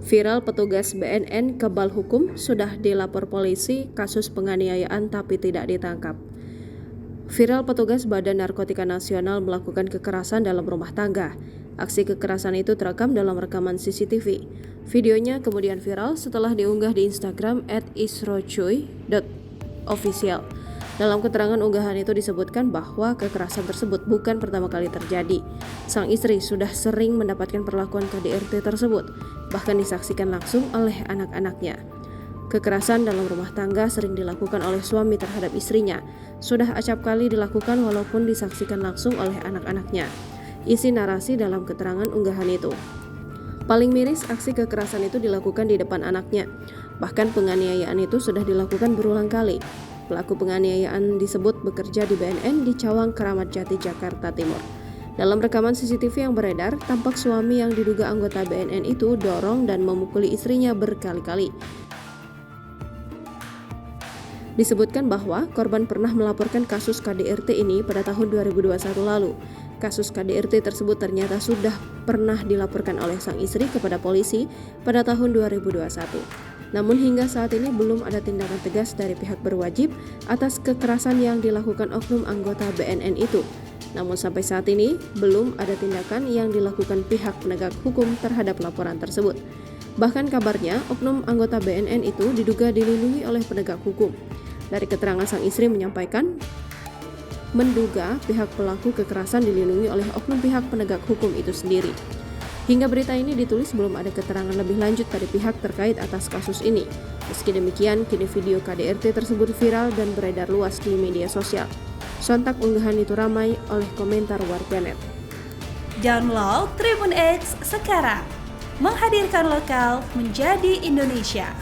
Viral petugas BNN kebal hukum sudah dilapor polisi kasus penganiayaan tapi tidak ditangkap. Viral petugas Badan Narkotika Nasional melakukan kekerasan dalam rumah tangga. Aksi kekerasan itu terekam dalam rekaman CCTV. Videonya kemudian viral setelah diunggah di Instagram @isrocuy.official. Dalam keterangan unggahan itu disebutkan bahwa kekerasan tersebut bukan pertama kali terjadi. Sang istri sudah sering mendapatkan perlakuan KDRT tersebut, bahkan disaksikan langsung oleh anak-anaknya. Kekerasan dalam rumah tangga sering dilakukan oleh suami terhadap istrinya. Sudah acap kali dilakukan walaupun disaksikan langsung oleh anak-anaknya. Isi narasi dalam keterangan unggahan itu. Paling miris, aksi kekerasan itu dilakukan di depan anaknya. Bahkan penganiayaan itu sudah dilakukan berulang kali. Pelaku penganiayaan disebut bekerja di BNN di Cawang, Keramat Jati, Jakarta Timur. Dalam rekaman CCTV yang beredar, tampak suami yang diduga anggota BNN itu dorong dan memukuli istrinya berkali-kali. Disebutkan bahwa korban pernah melaporkan kasus KDRT ini pada tahun 2021 lalu. Kasus KDRT tersebut ternyata sudah pernah dilaporkan oleh sang istri kepada polisi pada tahun 2021. Namun hingga saat ini belum ada tindakan tegas dari pihak berwajib atas kekerasan yang dilakukan oknum anggota BNN itu. Namun sampai saat ini belum ada tindakan yang dilakukan pihak penegak hukum terhadap laporan tersebut. Bahkan kabarnya oknum anggota BNN itu diduga dilindungi oleh penegak hukum. Dari keterangan sang istri menyampaikan menduga pihak pelaku kekerasan dilindungi oleh oknum pihak penegak hukum itu sendiri. Hingga berita ini ditulis belum ada keterangan lebih lanjut dari pihak terkait atas kasus ini. Meski demikian, kini video KDRT tersebut viral dan beredar luas di media sosial. Sontak unggahan itu ramai oleh komentar warganet. Download Tribun X sekarang, menghadirkan lokal menjadi Indonesia.